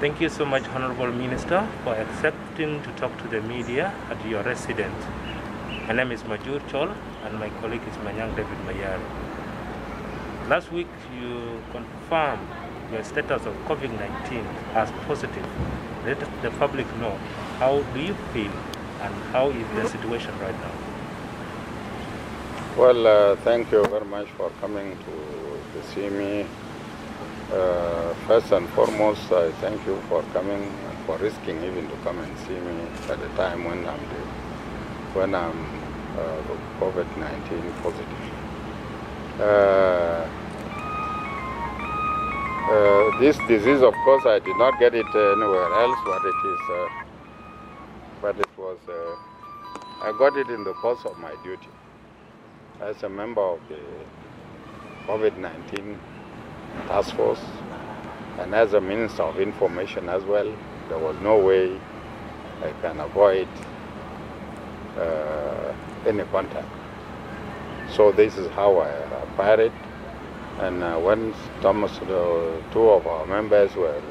Thank you so much, Honorable Minister, for accepting to talk to the media at your residence. My name is Majur Chol, and my colleague is Manyang David Mayaro. Last week, you confirmed your status of COVID-19 as positive. Let the public know, how do you feel and how is the situation right now? Well, thank you very much for coming to see me. First and foremost, I thank you for coming and for risking even to come and see me at a time when I'm COVID-19 positive. This disease, of course, I did not get it anywhere else, I got it in the course of my duty as a member of the COVID-19 task force and as a Minister of Information as well. There was no way I can avoid any contact. So this is how I acquired it. And when two of our members were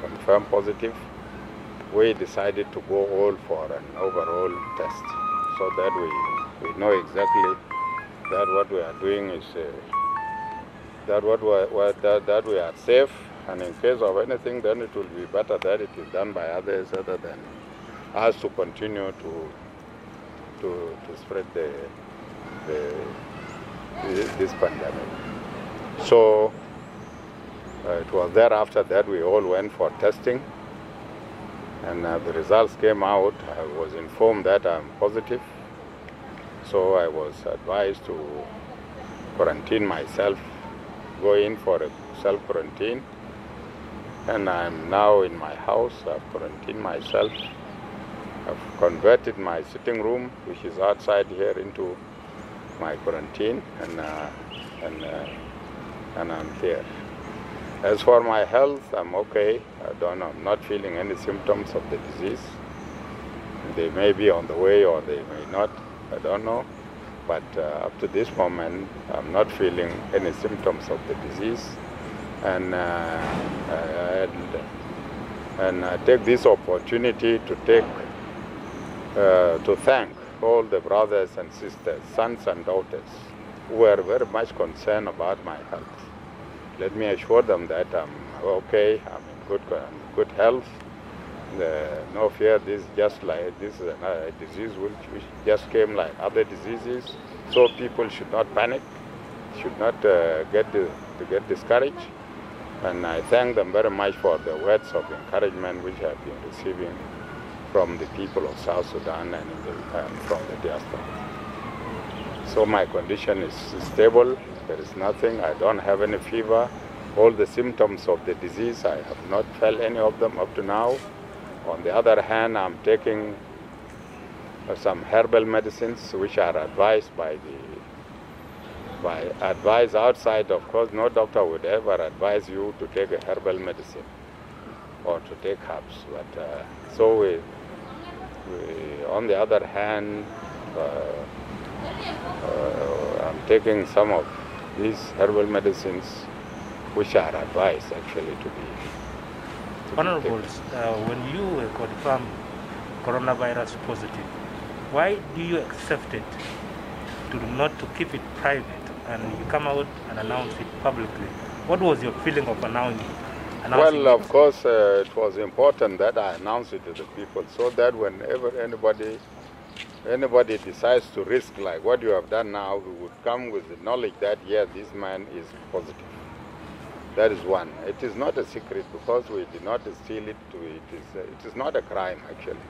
confirmed positive, we decided to go all for an overall test so that we know exactly that what we are doing is that we are safe, and in case of anything, then it will be better that it is done by others other than us to continue to spread this pandemic. So it was thereafter that we all went for testing, and the results came out. I was informed that I'm positive, so I was advised to quarantine myself, go in for a self-quarantine, and I'm now in my house. I've quarantined myself. I've converted my sitting room, which is outside here, into my quarantine, and I'm here. As for my health, I'm okay. I'm not feeling any symptoms of the disease. They may be on the way or they may not, I don't know. But up to this moment, I'm not feeling any symptoms of the disease. And I take this opportunity to thank all the brothers and sisters, sons and daughters, who are very much concerned about my health. Let me assure them that I'm okay, I'm in good health. No fear, this is a disease which just came like other diseases, so people should not panic, should not get discouraged. And I thank them very much for the words of encouragement which I've been receiving from the people of South Sudan and from the diaspora. So my condition is stable. There is nothing. I don't have any fever. All the symptoms of the disease, I have not felt any of them up to now. On the other hand, I'm taking some herbal medicines which are advised advice outside. Of course, no doctor would ever advise you to take a herbal medicine or to take herbs. But on the other hand, I'm taking some of these herbal medicines which are advised actually to be. Honorables, when you were confirmed coronavirus positive, why do you accept it to keep it private and you come out and announce it publicly? What was your feeling of announcing Well, it? of course, it was important that I announce it to the people so that whenever anybody decides to risk like what you have done now, we would come with the knowledge that, yes, this man is positive. That is one. It is not a secret because we did not steal it. It is not a crime, actually.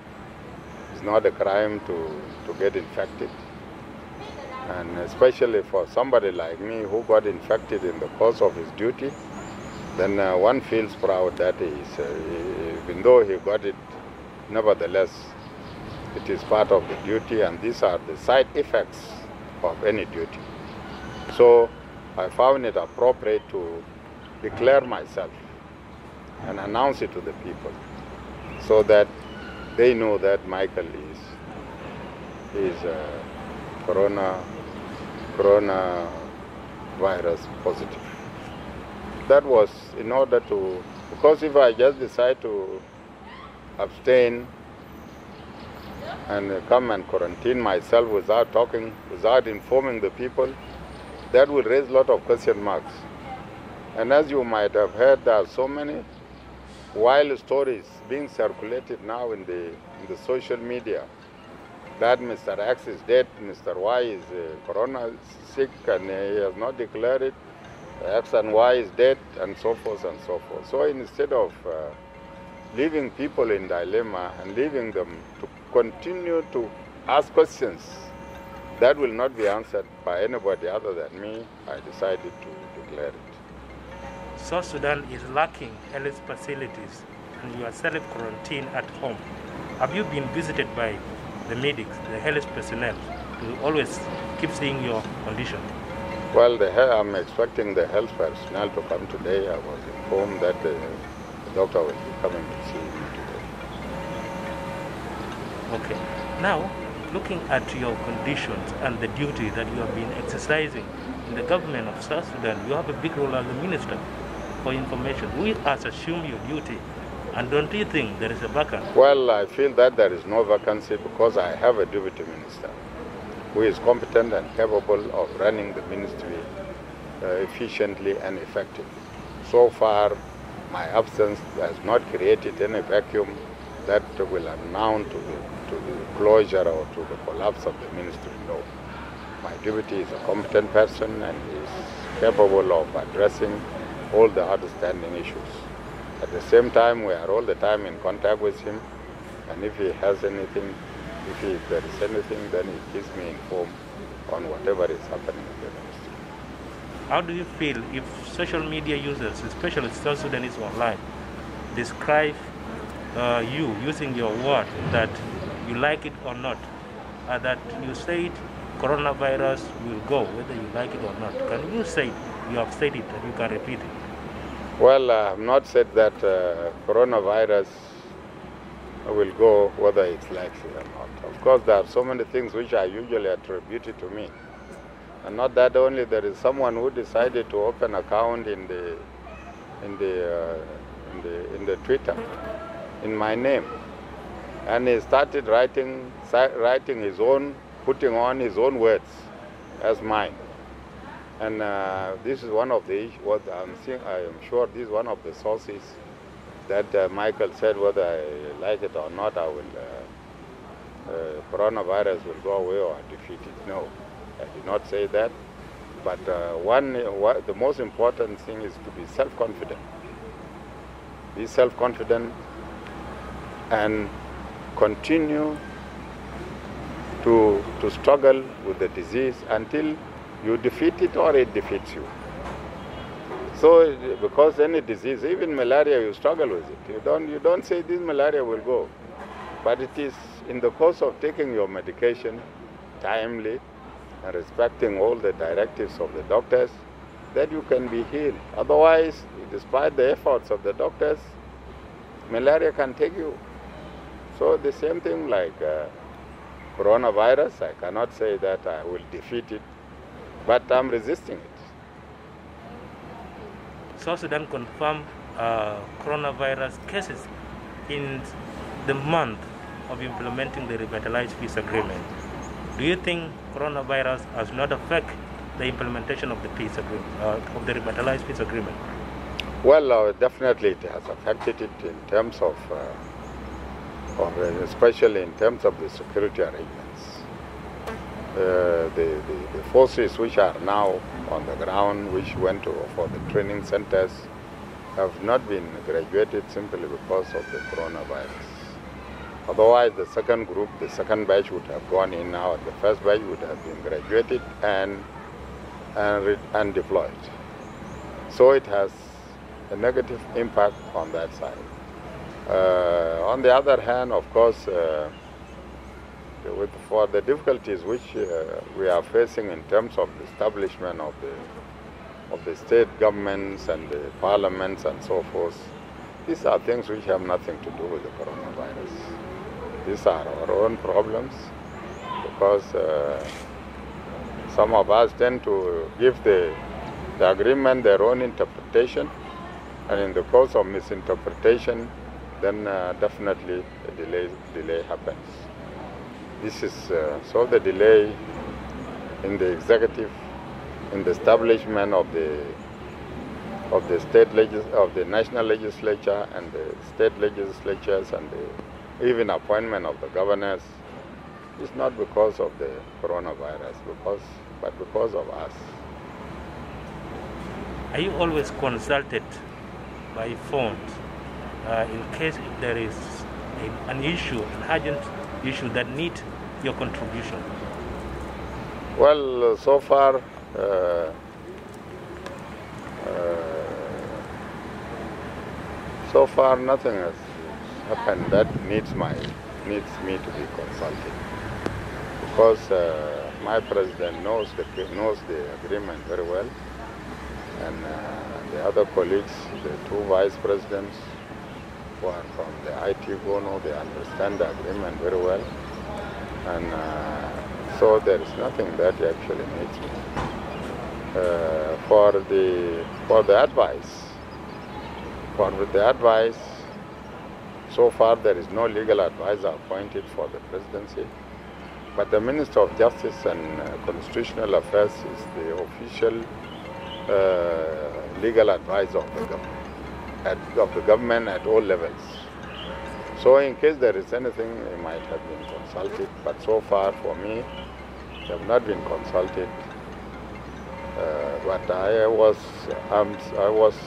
It's not a crime to get infected. And especially for somebody like me who got infected in the course of his duty, then one feels proud that even though he got it, nevertheless, it is part of the duty, and these are the side effects of any duty. So I found it appropriate to declare myself and announce it to the people so that they know that Michael is coronavirus positive. That was in order to Because if I just decide to abstain and come and quarantine myself without talking, without informing the people, that will raise a lot of question marks. And as you might have heard, there are so many wild stories being circulated now in the social media that Mr. X is dead, Mr. Y is corona sick and he has not declared it, X and Y is dead, and so forth and so forth. So instead of leaving people in dilemma and leaving them to continue to ask questions that will not be answered by anybody other than me, I decided to declare it. South Sudan is lacking health facilities and you are self-quarantined at home. Have you been visited by the medics, the health personnel, to always keep seeing your condition? Well, I'm expecting the health personnel to come today. I was informed that the doctor will be coming to see me today. Okay. Now, looking at your conditions and the duty that you have been exercising in the government of South Sudan, you have a big role as a minister for information. We has assumed your duty, and don't you think there is a vacancy? Well, I feel that there is no vacancy because I have a deputy minister who is competent and capable of running the ministry efficiently and effectively. So far, my absence has not created any vacuum that will amount to the closure or to the collapse of the ministry. No. My deputy is a competent person and is capable of addressing all the outstanding issues. At the same time, we are all the time in contact with him, and if he has anything, if there is anything, then he keeps me informed on whatever is happening in the ministry. How do you feel if social media users, especially South Sudanese online, describe you using your word that you like it or not, that you said coronavirus will go whether you like it or not? Can you say you have said it and you can repeat it? Well, I have not said that coronavirus will go whether it's likely or not. Of course, there are so many things which are usually attributed to me. And not that only, there is someone who decided to open an account in the Twitter in my name. And he started writing his own, putting on his own words as mine. And this is one of the issues, what I'm seeing, I am sure this is one of the sources that Michael said whether I like it or not, coronavirus will go away or defeat it. No, I did not say that. But the most important thing is to be self-confident. Be self-confident and continue to struggle with the disease until you defeat it or it defeats you. So, because any disease, even malaria, you struggle with it. You don't say this malaria will go, but it is in the course of taking your medication timely and respecting all the directives of the doctors that you can be healed. Otherwise, despite the efforts of the doctors, malaria can take you. So the same thing like coronavirus, I cannot say that I will defeat it, but I'm resisting it. South Sudan confirmed coronavirus cases in the month of implementing the revitalized peace agreement. Do you think coronavirus has not affected the implementation of the peace agreement, of the revitalized peace agreement? Well, definitely it has affected it in terms of especially in terms of the security arrangements. The forces which are now on the ground, which went for the training centers, have not been graduated simply because of the coronavirus. Otherwise, the second group, the second batch would have gone in now, and the first batch would have been graduated and deployed. So it has a negative impact on that side. On the other hand, of course, for the difficulties which we are facing in terms of the establishment of the state governments and the parliaments and so forth, these are things which have nothing to do with the coronavirus. These are our own problems because some of us tend to give the agreement their own interpretation, And in the course of misinterpretation, then definitely a delay happens. This is so the delay in the executive, in the establishment of the national legislature and the state legislatures and even appointment of the governors is not because of the coronavirus, but because of us. Are you always consulted by phone in case if there is an issue, an urgent issue that needs your contribution? Well, so far, nothing has happened that needs me to be consulted, because my president knows the agreement very well, and the other colleagues, the two vice presidents who are from the IT GONO, they understand the agreement very well, and so there is nothing that actually needs me. For the advice, so far there is no legal advisor appointed for the presidency, but the Minister of Justice and Constitutional Affairs is the official legal advisor of the government at all levels. So in case there is anything, he might have been consulted, but so far for me, they have not been consulted. But I was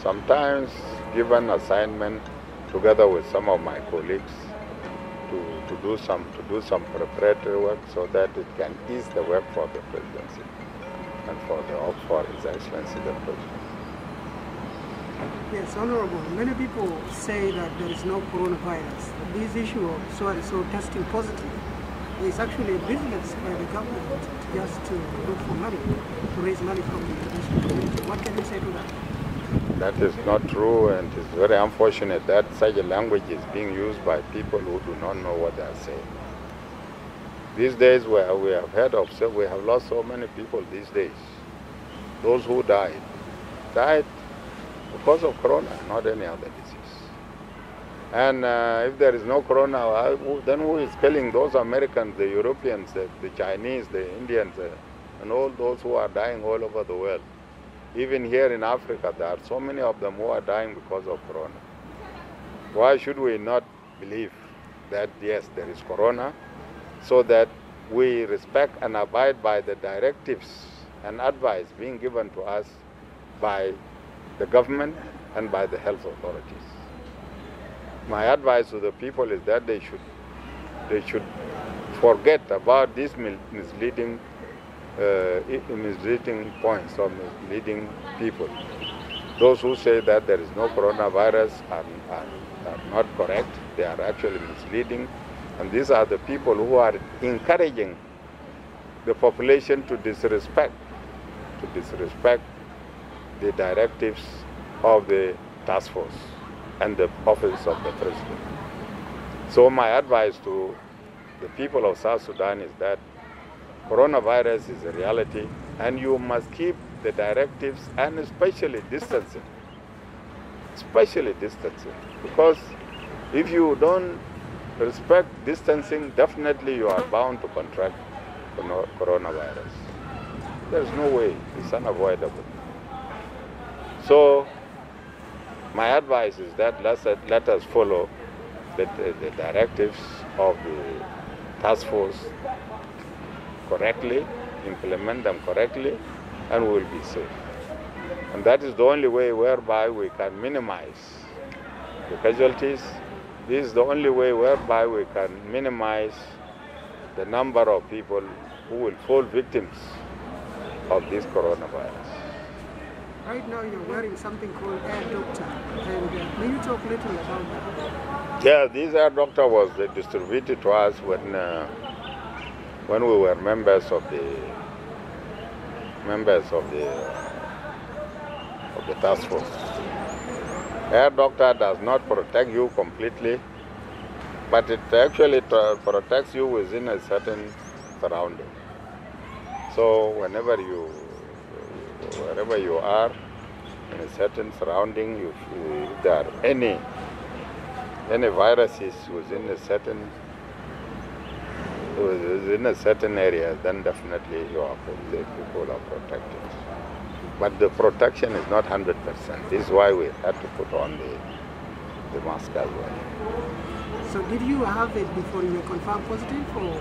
sometimes given assignment together with some of my colleagues to do some preparatory work so that it can ease the work for the presidency and for His Excellency the President. Yes, Honorable, many people say that there is no coronavirus. This issue of so testing positive is actually a business by the government just to look for money, to raise money from the international community. What can you say to that? That is not true, and it is very unfortunate that such a language is being used by people who do not know what they are saying. These days, where we have heard of, we have lost so many people these days. Those who died because of corona, not any other disease. And if there is no corona, then who is killing those Americans, the Europeans, the Chinese, the Indians, and all those who are dying all over the world? Even here in Africa, there are so many of them who are dying because of corona. Why should we not believe that, yes, there is corona, so that we respect and abide by the directives and advice being given to us by the government and by the health authorities? My advice to the people is that they should forget about these misleading points or misleading people. Those who say that there is no coronavirus are not correct. They are actually misleading, and these are the people who are encouraging the population to disrespect the directives of the task force and the office of the president. So my advice to the people of South Sudan is that coronavirus is a reality, and you must keep the directives, and especially distancing. Because if you don't respect distancing, definitely you are bound to contract coronavirus. There's no way, it's unavoidable. So my advice is that let us follow the directives of the task force correctly, implement them correctly, and we will be safe. And that is the only way whereby we can minimize the casualties. This is the only way whereby we can minimize the number of people who will fall victims of this coronavirus. Right now you're wearing something called Air Doctor, and can you talk a little about that? Yeah, this Air Doctor was distributed to us when we were members of the task force. Air Doctor does not protect you completely, but it actually protects you within a certain surrounding. So wherever you are, in a certain surrounding. If there are any viruses within a certain area, then definitely the people are protected. But the protection is not 100%. This is why we had to put on the mask as well. So did you have it before you were confirmed positive, or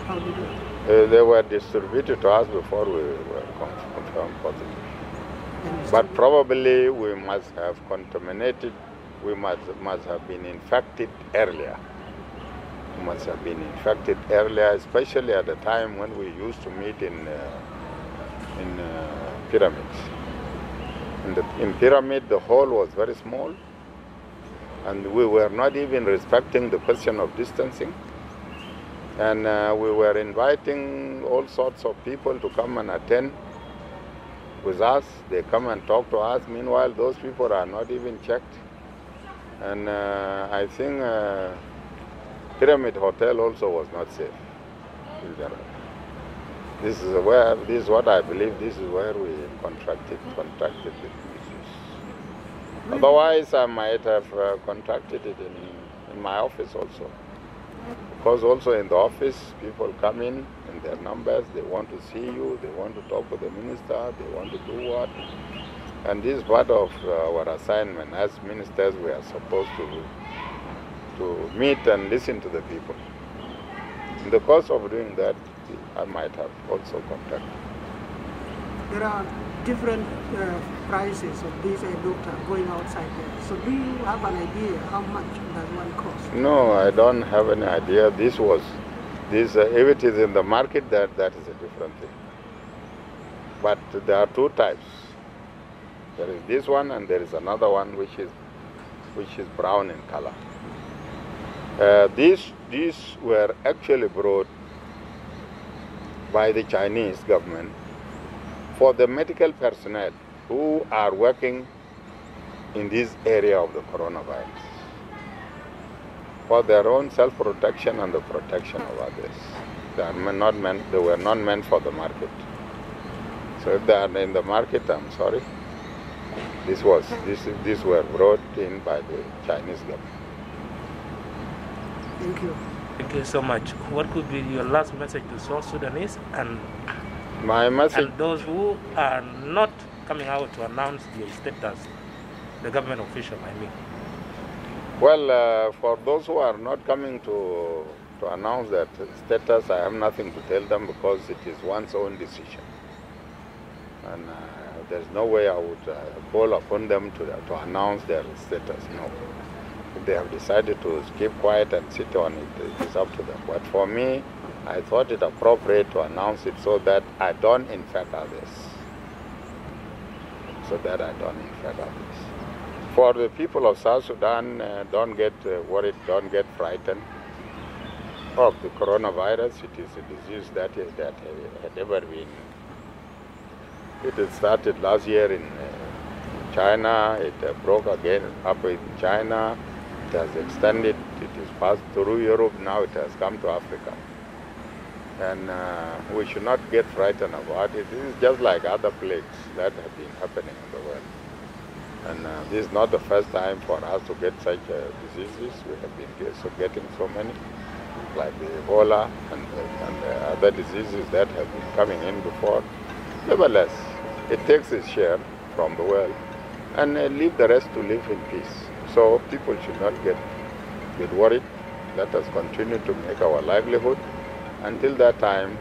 how did it? They were distributed to us before we were confirmed positive. But probably we must have contaminated, we must have been infected earlier. We must have been infected earlier, especially at the time when we used to meet in pyramids. In pyramid, the hall was very small, and we were not even respecting the question of distancing. And we were inviting all sorts of people to come and attend with us. They come and talk to us. Meanwhile, those people are not even checked. And I think Pyramid Hotel also was not safe. This is what I believe, this is where we contracted the disease. Otherwise, I might have contracted it in my office also. Because also in the office, people come in their numbers, they want to see you, they want to talk to the minister, they want to do what. And this is part of our assignment. As ministers, we are supposed to meet and listen to the people. In the course of doing that, I might have also contacted. There are different prices of these doctor going outside there. So do you have an idea how much does one cost? No, I don't have any idea. If it is in the market, that is a different thing. But there are two types. There is this one and there is another one which is brown in color. These were actually brought by the Chinese government for the medical personnel who are working in this area of the coronavirus, for their own self-protection and the protection of others. They were not meant for the market. So if they are in the market, I'm sorry. These were brought in by the Chinese government. Thank you. Thank you so much. What could be your last message to South Sudanese and those who are not coming out to announce their status, the government official, I mean? Well, for those who are not coming to announce that status, I have nothing to tell them because it is one's own decision. And there's no way I would call upon them to announce their status, no. If they have decided to keep quiet and sit on it, it is up to them. But for me, I thought it appropriate to announce it so that I don't infect others. For the people of South Sudan, don't get worried, don't get frightened of the coronavirus. It is a disease that had ever been. It had started last year in China. It broke again up in China. It has extended. It has passed through Europe. Now it has come to Africa. And we should not get frightened about it. This is just like other plagues that have been happening in the world. And this is not the first time for us to get such diseases. We have been getting so many, like the Ebola and other diseases that have been coming in before. Nevertheless, it takes its share from the world and leave the rest to live in peace. So people should not get worried. Let us continue to make our livelihood until that time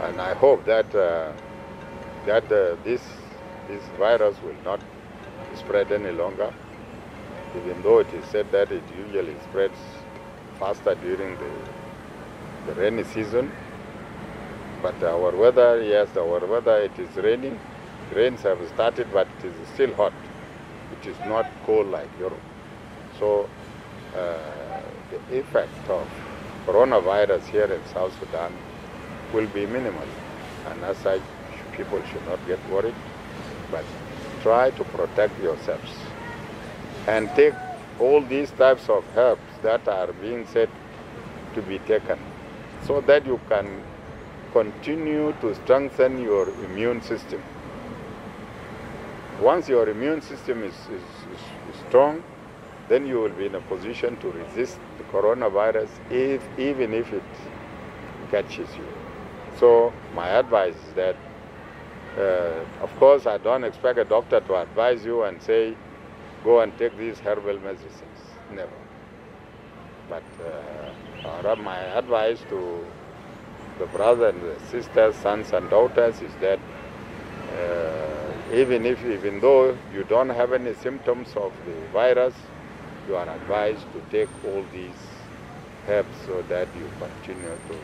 and I hope that this virus will not spread any longer, even though it is said that it usually spreads faster during the rainy season. But our weather, it is raining. Rains have started, but it is still hot. It is not cold like Europe. So the effect of coronavirus here in South Sudan will be minimal. And as such, people should not get worried, but try to protect yourselves. And take all these types of herbs that are being said to be taken, so that you can continue to strengthen your immune system. Once your immune system is strong, then you will be in a position to resist the coronavirus even if it catches you. So my advice is that, of course, I don't expect a doctor to advise you and say, go and take these herbal medicines. Never. But my advice to the brothers and the sisters, sons and daughters is that even though you don't have any symptoms of the virus, you are advised to take all these herbs so that you continue to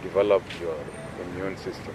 develop your immune system.